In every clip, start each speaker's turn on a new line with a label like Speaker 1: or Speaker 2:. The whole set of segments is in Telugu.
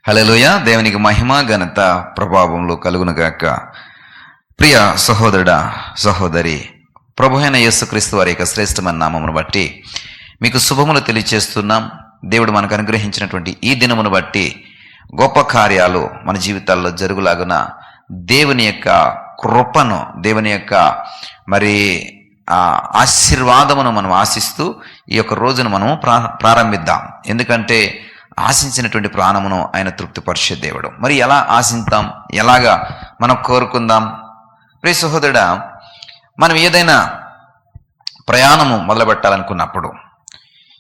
Speaker 1: హల్లెలూయా. దేవునికి మహిమ ఘనత ప్రభావంలో కలుగునుగాక. ప్రియ సహోదరుడా సహోదరి, ప్రభు అయిన యేసుక్రీస్తు వారి యొక్క శ్రేష్టమైన నామమును బట్టి మీకు శుభములు తెలియజేస్తున్నాం. దేవుడు మనకు అనుగ్రహించినటువంటి ఈ దినమును బట్టి గొప్ప కార్యాలు మన జీవితాల్లో జరుగులాగున దేవుని యొక్క కృపను, దేవుని యొక్క ఆశీర్వాదమును మనం ఆశిస్తూ ఈ యొక్క రోజును మనం ప్రారంభిద్దాం. ఎందుకంటే ఆశించినటువంటి ప్రాణమును ఆయన తృప్తిపరిచే దేవుడు. మరి ఎలా ఆశిద్దాం, ఎలాగా మనం కోరుకుందాం? ప్రియ సహోదరుడా, మనం ఏదైనా ప్రయాణము మొదలుపెట్టాలనుకున్నప్పుడు,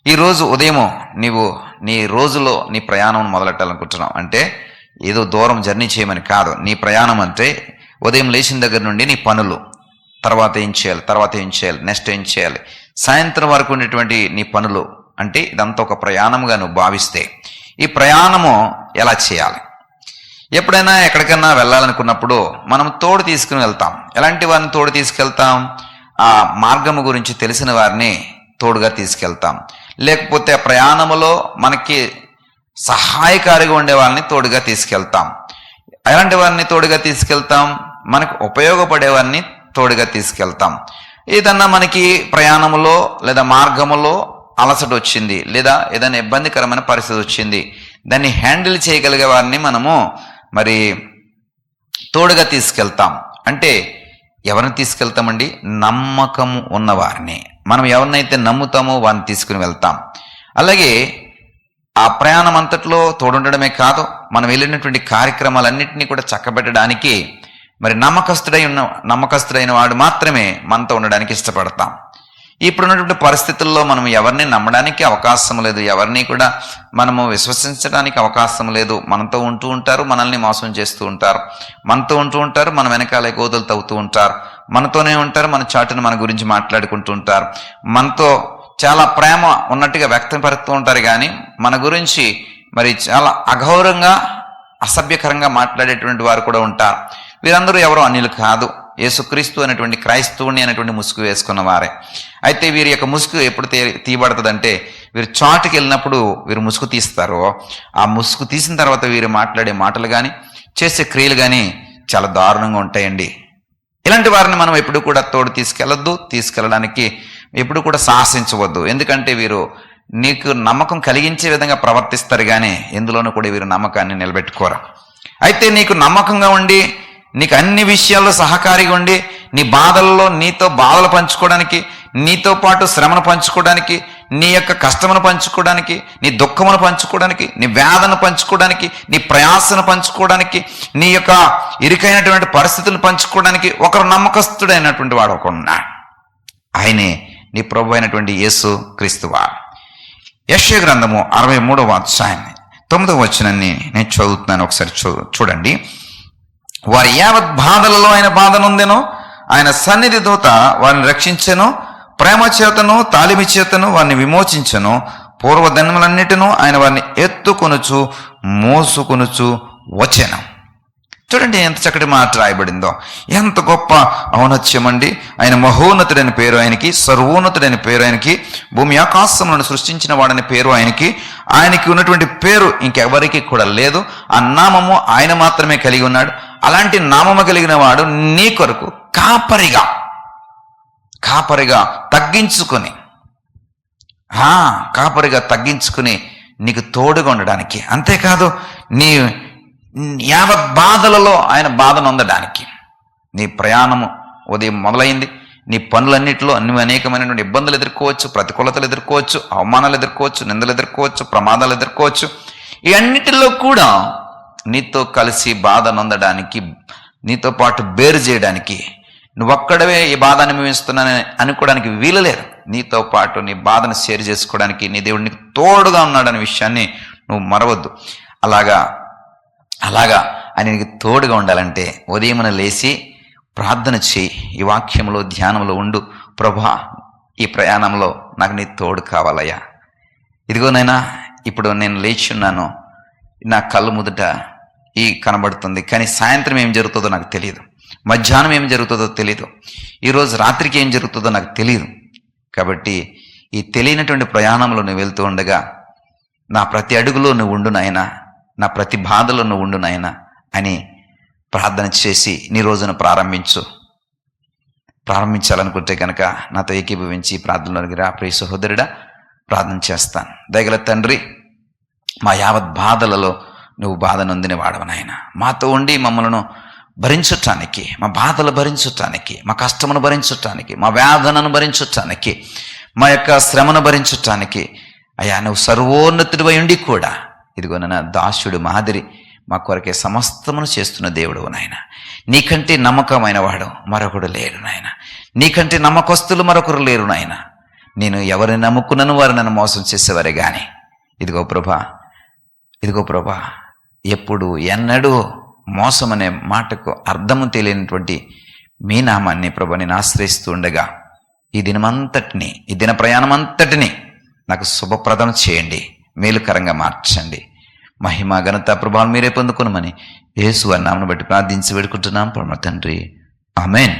Speaker 1: ఈరోజు ఉదయము నీవు నీ రోజులో నీ ప్రయాణం మొదలెట్టాలనుకుంటున్నావు అంటే ఏదో దూరం జర్నీ చేయమని కాదు. నీ ప్రయాణం అంటే ఉదయం లేచిన దగ్గర నుండి నీ పనులు, తర్వాత ఏం చేయాలి, నెక్స్ట్ ఏం చేయాలి, సాయంత్రం వరకు ఉండేటువంటి నీ పనులు, అంటే ఇదంతా ఒక ప్రయాణంగా నువ్వు భావిస్తే ఈ ప్రయాణము ఎలా చేయాలి? ఎప్పుడైనా ఎక్కడికైనా వెళ్ళాలనుకున్నప్పుడు మనం తోడు తీసుకుని వెళ్తాం. ఎలాంటి వారిని తోడు తీసుకెళ్తాం? ఆ మార్గము గురించి తెలిసిన వారిని తోడుగా తీసుకెళ్తాం. లేకపోతే ఆ ప్రయాణములో మనకి సహాయకారిగా ఉండే వాళ్ళని తోడుగా తీసుకెళ్తాం. ఎలాంటి వారిని తోడుగా తీసుకెళ్తాం? మనకు ఉపయోగపడే వారిని తోడుగా తీసుకెళ్తాం. ఏదన్నా మనకి ప్రయాణములో లేదా మార్గములో అలసట వచ్చింది, లేదా ఏదైనా ఇబ్బందికరమైన పరిస్థితి వచ్చింది, దాన్ని హ్యాండిల్ చేయగలిగే వారిని మనము తోడుగా తీసుకెళ్తాం. అంటే ఎవరిని తీసుకెళ్తామండి? నమ్మకము ఉన్నవారిని. మనం ఎవరినైతే నమ్ముతామో వారిని తీసుకుని వెళ్తాం. అలాగే ఆ ప్రయాణం అంతట్లో తోడుండడమే కాదు, మనం వెళ్ళినటువంటి కార్యక్రమాలన్నింటినీ కూడా చక్కబెట్టడానికి నమ్మకస్తుడైన వాడు మాత్రమే మనతో ఉండడానికి ఇష్టపడతాం. ఇప్పుడున్నటువంటి పరిస్థితుల్లో మనం ఎవరిని నమ్మడానికి అవకాశం లేదు, ఎవరిని కూడా మనము విశ్వసించడానికి అవకాశం లేదు. మనతో ఉంటూ ఉంటారు, మనల్ని మోసం చేస్తూ ఉంటారు. మనతో ఉంటూ ఉంటారు, మన వెనకాల గోదలు తవ్వుతూ ఉంటారు. మనతోనే ఉంటారు, మన చాటును మన గురించి మాట్లాడుకుంటూ ఉంటారు. మనతో చాలా ప్రేమ ఉన్నట్టుగా వ్యక్తపరుస్తూ ఉంటారు, కానీ మన గురించి చాలా అగౌరవంగా, అసభ్యకరంగా మాట్లాడేటువంటి వారు కూడా ఉంటారు. వీరందరూ ఎవరో అన్యులు కాదు, యేసుక్రీస్తు అనేటువంటి క్రైస్తవుని అనేటువంటి ముసుగు వేసుకున్న వారే. అయితే వీరి యొక్క ముసుగు ఎప్పుడు తీయబడుతుందంటే, వీరు చాటుకి వెళ్ళినప్పుడు వీరు ముసుగు తీస్తారో, ఆ ముసుగు తీసిన తర్వాత వీరు మాట్లాడే మాటలు కానీ చేసే క్రియలు కానీ చాలా దారుణంగా ఉంటాయండి. ఇలాంటి వారిని మనం ఎప్పుడు కూడా తోడు తీసుకెళ్ళడానికి ఎప్పుడు కూడా సాహసించవద్దు. ఎందుకంటే వీరు నీకు నమ్మకం కలిగించే విధంగా ప్రవర్తిస్తారు, కానీ ఎందులోనూ కూడా వీరు నమ్మకాన్ని నిలబెట్టుకోరు. అయితే నీకు నమ్మకంగా ఉండి, నీకు అన్ని విషయాల్లో సహకారిగా ఉండి, నీ బాధల్లో నీతో బాధలు పంచుకోవడానికి, నీతో పాటు శ్రమను పంచుకోవడానికి, నీ యొక్క కష్టమును పంచుకోవడానికి, నీ దుఃఖమును పంచుకోవడానికి, నీ వేదన పంచుకోవడానికి, నీ ప్రయాసను పంచుకోవడానికి, నీ యొక్క ఇరుకైనటువంటి పరిస్థితులను పంచుకోవడానికి ఒకరు నమ్మకస్తుడైనటువంటి వాడు ఒకడున్నాడు. ఆయనే నీ ప్రభు అయినటువంటి యేసు క్రీస్తువారు. యెషయా గ్రంథము 63వ అధ్యాయం 9వ వచనాన్ని నేను చదువుతున్నాను, ఒకసారి చూడండి. వారి యావత్ బాధలలో ఆయన బాధ నొందెను, ఆయన సన్నిధి దూత వారిని రక్షించెను, ప్రేమ చేతను తాలిమి చేతను వారిని విమోచించెను, పూర్వజన్మలన్నిటినూ ఆయన వారిని ఎత్తుకొనుచు మోసుకొనుచు వచ్చెను. చూడండి ఎంత చక్కటి మాట రాయబడిందో, ఎంత గొప్ప ఔన్నత్యం అండి. ఆయన మహోన్నతుడైన పేరు ఆయనకి, సర్వోన్నతుడైన పేరు ఆయనకి, భూమి ఆకాశములను సృష్టించిన వాడని పేరు ఆయనకి ఉన్నటువంటి పేరు ఇంకెవరికి కూడా లేదు. ఆ నామము ఆయన మాత్రమే కలిగి ఉన్నాడు. అలాంటి నామము కలిగిన వాడు నీ కొరకు కాపరిగా తగ్గించుకుని నీకు తోడుగా ఉండడానికి, అంతేకాదు నీ యావత్ బాధలలో ఆయన బాధ నొందడానికి. నీ ప్రయాణము ఉదయం మొదలైంది, నీ పనులన్నింటిలో అనేకమైనటువంటి ఇబ్బందులు ఎదుర్కోవచ్చు, ప్రతికూలతలు ఎదుర్కోవచ్చు, అవమానాలు ఎదుర్కోవచ్చు, నిందలు ఎదుర్కోవచ్చు, ప్రమాదాలు ఎదుర్కోవచ్చు. ఈ అన్నిటిలో కూడా నీతో కలిసి బాధ నొందడానికి, నీతో పాటు బేరు చేయడానికి, నువ్వొక్కడవే ఈ బాధ అనుభవిస్తున్నానని అనుకోవడానికి వీలు లేదు. నీతో పాటు నీ బాధను షేర్ చేసుకోవడానికి నీ దేవుడు నీకు తోడుగా ఉన్నాడనే విషయాన్ని నువ్వు మరవద్దు. అలాగా ఆయన నీకు తోడుగా ఉండాలంటే ఉదయమున లేచి ప్రార్థన చేయి, ఈ వాక్యంలో ధ్యానంలో ఉండు. ప్రభువా, ఈ ప్రయాణంలో నాకు నీ తోడు కావాలయ్యా. ఇదిగోనైనా ఇప్పుడు నేను లేచి ఉన్నాను, నా కళ్ళు ముదుట ఈ కనబడుతుంది, కానీ సాయంత్రం ఏం జరుగుతుందో నాకు తెలియదు, మధ్యాహ్నం ఏం జరుగుతుందో తెలియదు, ఈరోజు రాత్రికి ఏం జరుగుతుందో నాకు తెలియదు. కాబట్టి ఈ తెలియనటువంటి ప్రయాణంలో నువ్వు వెళ్తూ ఉండగా నా ప్రతి అడుగులో నువ్వు ఉండు నాయనా, నా ప్రతి బాధలో నువ్వు ఉండు నాయనా అని ప్రార్థన చేసి నీ రోజును ప్రారంభించాలనుకుంటే కనుక నాతో ఏకీభవించి ప్రార్థనలోనికి రా ప్రియ సహోదరుడా. ప్రార్థన చేస్తాను. దయగల తండ్రి, మా యావత్ బాధలలో నువ్వు బాధ నొందిన వాడవు నాయన. మాతో ఉండి మమ్మలను భరించటానికి, మా బాధలు భరించటానికి, మా కష్టమును భరించటానికి, మా వేదనను భరించటానికి, మా యొక్క శ్రమను భరించటానికి అయ్యా నువ్వు సర్వోన్నతుడివై ఉండి కూడా ఇదిగో నా దాసుడు మాదిరి మా కొరకే సమస్తమును చేస్తున్న దేవుడు నాయన. నీకంటే నమ్మకమైన వాడు మరొకడు లేరు నాయన. నీకంటే నమ్మకస్తులు మరొకరు లేరు నాయన. నేను ఎవరిని నమ్ముకున్నాను వారు నన్ను మోసం చేసేవారే కానీ ఇదిగో ప్రభా ఎప్పుడు ఎన్నడూ మోసం అనే మాటకు అర్థము తెలియనటువంటి మీ నామాన్ని ప్రభా నేను ఆశ్రయిస్తూ ఉండగా ఈ దినమంతటిని, ఈ దిన ప్రయాణం అంతటిని నాకు శుభప్రదం చేయండి, మేలుకరంగా మార్చండి. మహిమ ఘనత ప్రభావం మీరే పొందుకునమని యేసు అన్నామను బట్టి ప్రార్థించి వేడుకుంటున్నాం పరమ తండ్రి. ఆమేన్.